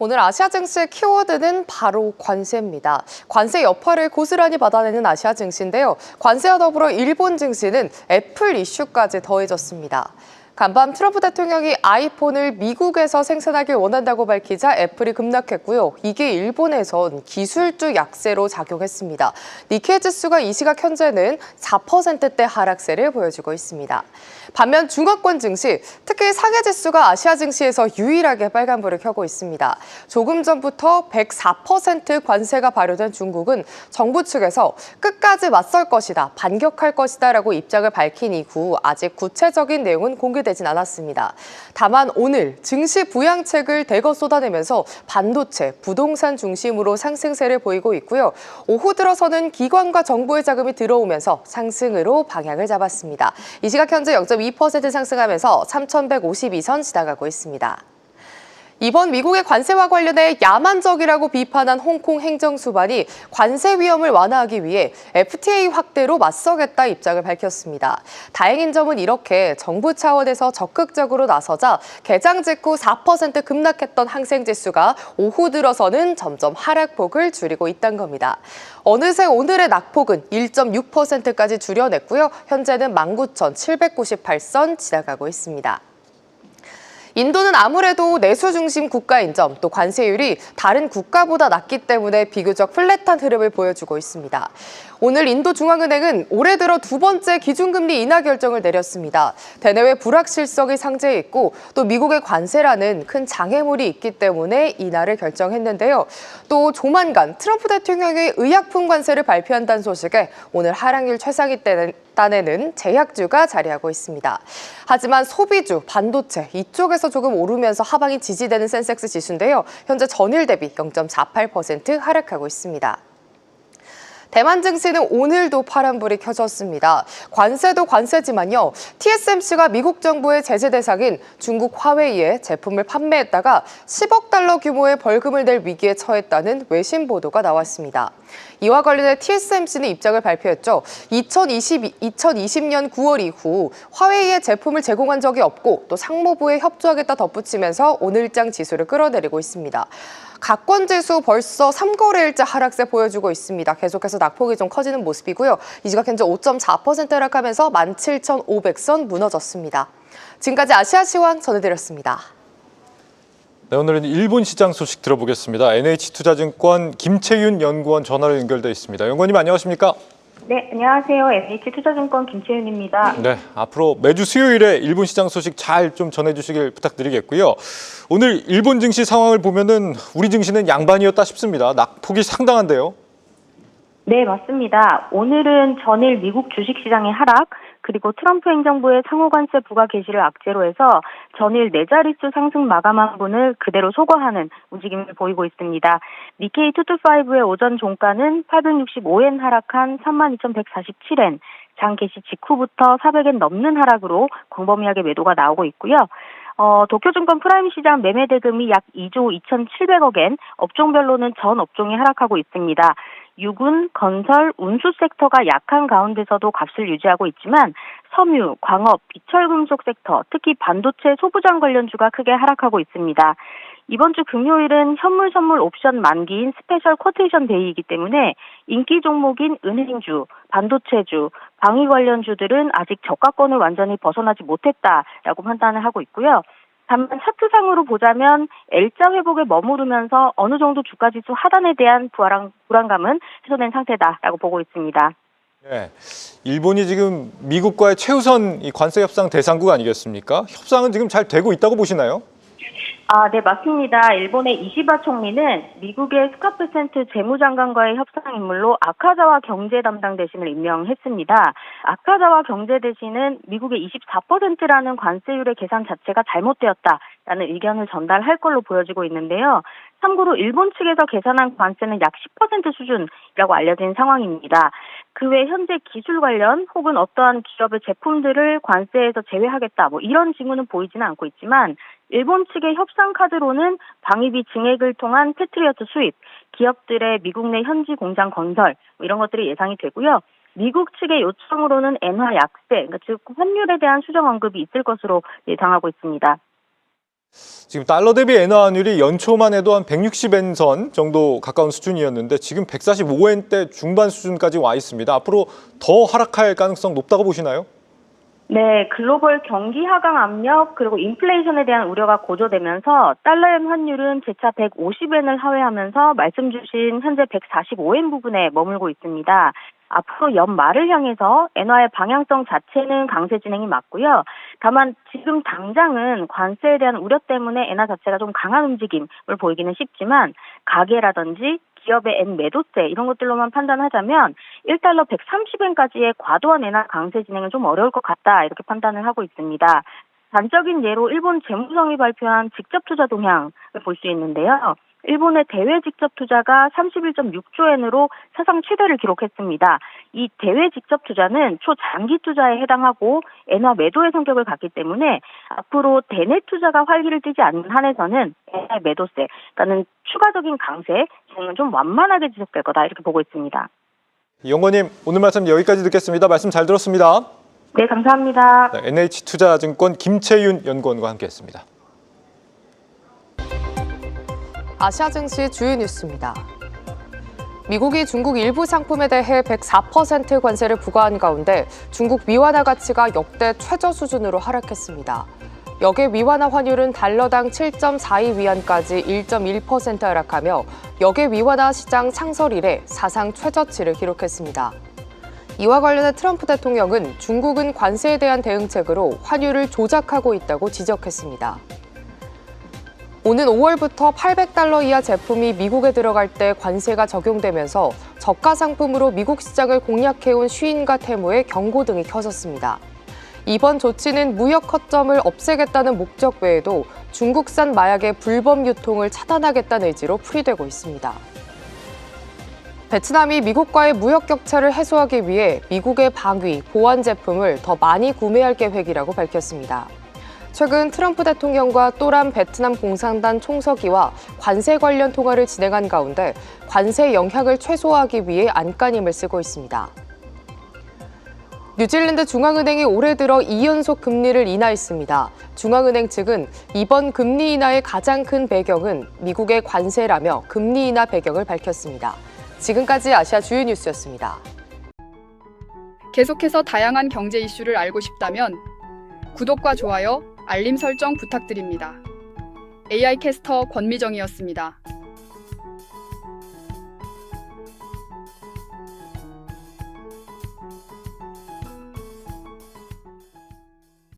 오늘 아시아 증시의 키워드는 바로 관세입니다. 관세 여파를 고스란히 받아내는 아시아 증시인데요. 관세와 더불어 일본 증시는 애플 이슈까지 더해졌습니다. 간밤 트럼프 대통령이 아이폰을 미국에서 생산하길 원한다고 밝히자 애플이 급락했고요. 이게 일본에선 기술주 약세로 작용했습니다. 니케이 지수가 이 시각 현재는 4%대 하락세를 보여주고 있습니다. 반면 중화권 증시, 특히 상해 지수가 아시아 증시에서 유일하게 빨간불을 켜고 있습니다. 조금 전부터 104% 관세가 발효된 중국은 정부 측에서 끝까지 맞설 것이다, 반격할 것이다라고 입장을 밝힌 이후 아직 구체적인 내용은 공개되진 않았습니다. 다만 오늘 증시 부양책을 대거 쏟아내면서 반도체, 부동산 중심으로 상승세를 보이고 있고요. 오후 들어서는 기관과 정부의 자금이 들어오면서 상승으로 방향을 잡았습니다. 이 시각 현재 0.2% 상승하면서 3,152선 지나가고 있습니다. 이번 미국의 관세와 관련해 야만적이라고 비판한 홍콩 행정수반이 관세 위험을 완화하기 위해 FTA 확대로 맞서겠다 입장을 밝혔습니다. 다행인 점은 이렇게 정부 차원에서 적극적으로 나서자 개장 직후 4% 급락했던 항생지수가 오후 들어서는 점점 하락폭을 줄이고 있다는 겁니다. 어느새 오늘의 낙폭은 1.6%까지 줄여냈고요. 현재는 19,798선 지나가고 있습니다. 인도는 아무래도 내수 중심 국가인 점, 또 관세율이 다른 국가보다 낮기 때문에 비교적 플랫한 흐름을 보여주고 있습니다. 오늘 인도 중앙은행은 올해 들어 두 번째 기준금리 인하 결정을 내렸습니다. 대내외 불확실성이 상재해 있고 또 미국의 관세라는 큰 장애물이 있기 때문에 인하를 결정했는데요. 또 조만간 트럼프 대통령이 의약품 관세를 발표한다는 소식에 오늘 하락률 최상위 단에는 제약주가 자리하고 있습니다. 하지만 소비주, 반도체 이쪽에서 조금 오르면서 하방이 지지되는 센섹스 지수인데요. 현재 전일 대비 0.48% 하락하고 있습니다. 대만 증시는 오늘도 파란불이 켜졌습니다. 관세도 관세지만요. TSMC가 미국 정부의 제재 대상인 중국 화웨이에 제품을 판매했다가 10억 달러 규모의 벌금을 낼 위기에 처했다는 외신 보도가 나왔습니다. 이와 관련해 TSMC는 입장을 발표했죠. 2020년 9월 이후 화웨이에 제품을 제공한 적이 없고 또 상무부에 협조하겠다 덧붙이면서 오늘장 지수를 끌어내리고 있습니다. 각권지수 벌써 3거래일째 하락세 보여주고 있습니다. 계속해서 낙폭이 좀 커지는 모습이고요. 이 시각 현재 5.4% 하락하면서 17,500선 무너졌습니다. 지금까지 아시아시황 전해드렸습니다. 네, 오늘은 일본 시장 소식 들어보겠습니다. NH투자증권 김채윤 연구원 전화로 연결돼 있습니다. 연구원님 안녕하십니까? 네, 안녕하세요. NH투자증권 김채윤입니다. 네, 앞으로 매주 수요일에 일본 시장 소식 잘 좀 전해주시길 부탁드리겠고요. 오늘 일본 증시 상황을 보면은 우리 증시는 양반이었다 싶습니다. 낙폭이 상당한데요. 네, 맞습니다. 오늘은 전일 미국 주식시장의 하락, 그리고 트럼프 행정부의 상호관세 부과 개시를 악재로 해서 전일 네 자릿수 상승 마감한 분을 그대로 소거하는 움직임을 보이고 있습니다. 니케이 225의 오전 종가는 865엔 하락한 32,147엔, 장 개시 직후부터 400엔 넘는 하락으로 광범위하게 매도가 나오고 있고요. 도쿄증권 프라임 시장 매매 대금이 약 2조 2,700억엔, 업종별로는 전 업종이 하락하고 있습니다. 유군, 건설, 운수 섹터가 약한 가운데서도 값을 유지하고 있지만 섬유, 광업, 비철금속 섹터, 특히 반도체 소부장 관련주가 크게 하락하고 있습니다. 이번 주 금요일은 현물 선물 옵션 만기인 스페셜 쿼테이션 데이이기 때문에 인기 종목인 은행주, 반도체주, 방위 관련주들은 아직 저가권을 완전히 벗어나지 못했다라고 판단을 하고 있고요. 다만 차트상으로 보자면 L자 회복에 머무르면서 어느 정도 주가지수 하단에 대한 불안감은 해소된 상태다라고 보고 있습니다. 네, 일본이 지금 미국과의 최우선 이 관세 협상 대상국 아니겠습니까? 협상은 지금 잘 되고 있다고 보시나요? 네, 맞습니다. 일본의 이시바 총리는 미국의 스카프센트 재무장관과의 협상 인물로 아카자와 경제 담당 대신을 임명했습니다. 아카자와 경제 대신은 미국의 24%라는 관세율의 계산 자체가 잘못되었다라는 의견을 전달할 걸로 보여지고 있는데요. 참고로 일본 측에서 계산한 관세는 약 10% 수준이라고 알려진 상황입니다. 그 외 현재 기술 관련 혹은 어떠한 기업의 제품들을 관세에서 제외하겠다 이런 징후는 보이지는 않고 있지만 일본 측의 협상 카드로는 방위비 증액을 통한 패트리어트 수입, 기업들의 미국 내 현지 공장 건설 이런 것들이 예상이 되고요. 미국 측의 요청으로는 엔화 약세, 즉 환율에 대한 수정 언급이 있을 것으로 예상하고 있습니다. 지금 달러 대비 엔화 환율이 연초만 해도 한 160엔 선 정도 가까운 수준이었는데 지금 145엔대 중반 수준까지 와 있습니다. 앞으로 더 하락할 가능성 높다고 보시나요? 네, 글로벌 경기 하강 압력 그리고 인플레이션에 대한 우려가 고조되면서 달러엔 환율은 재차 150엔을 하회하면서 말씀 주신 현재 145엔 부분에 머물고 있습니다. 앞으로 연말을 향해서 엔화의 방향성 자체는 강세 진행이 맞고요. 다만 지금 당장은 관세에 대한 우려 때문에 엔화 자체가 좀 강한 움직임을 보이기는 쉽지만 가계라든지 기업의 엔 매도세 이런 것들로만 판단하자면 1달러 130엔까지의 과도한 엔화 강세 진행은 좀 어려울 것 같다 이렇게 판단을 하고 있습니다. 단적인 예로 일본 재무성이 발표한 직접 투자 동향을 볼 수 있는데요. 일본의 대외 직접 투자가 31.6조 엔으로 사상 최대를 기록했습니다. 이 대외 직접 투자는 초장기 투자에 해당하고 엔화 매도의 성격을 갖기 때문에 앞으로 대내 투자가 활기를 띠지 않는 한에서는 엔화 매도세, 그러니까는 추가적인 강세 진행은 좀 완만하게 지속될 거다 이렇게 보고 있습니다. 연구원님, 오늘 말씀 여기까지 듣겠습니다. 말씀 잘 들었습니다. 네, 감사합니다. 네, NH투자증권 김채윤 연구원과 함께했습니다. 아시아 증시 주요 뉴스입니다. 미국이 중국 일부 상품에 대해 104% 관세를 부과한 가운데 중국 위안화 가치가 역대 최저 수준으로 하락했습니다. 역의 위안화 환율은 달러당 7.42위안까지 1.1% 하락하며 역의 위안화 시장 창설 이래 사상 최저치를 기록했습니다. 이와 관련해 트럼프 대통령은 중국은 관세에 대한 대응책으로 환율을 조작하고 있다고 지적했습니다. 오는 5월부터 800달러 이하 제품이 미국에 들어갈 때 관세가 적용되면서 저가 상품으로 미국 시장을 공략해온 쉬인과 테무의 경고등이 켜졌습니다. 이번 조치는 무역 허점을 없애겠다는 목적 외에도 중국산 마약의 불법 유통을 차단하겠다는 의지로 풀이되고 있습니다. 베트남이 미국과의 무역 격차를 해소하기 위해 미국의 방위, 보안 제품을 더 많이 구매할 계획이라고 밝혔습니다. 최근 트럼프 대통령과 또람 베트남 공산당 총서기와 관세 관련 통화를 진행한 가운데 관세 영향을 최소화하기 위해 안간힘을 쓰고 있습니다. 뉴질랜드 중앙은행이 올해 들어 2연속 금리를 인하했습니다. 중앙은행 측은 이번 금리 인하의 가장 큰 배경은 미국의 관세라며 금리 인하 배경을 밝혔습니다. 지금까지 아시아 주요 뉴스였습니다. 계속해서 다양한 경제 이슈를 알고 싶다면 구독과 좋아요, 알림 설정 부탁드립니다. AI 캐스터 권미정이었습니다.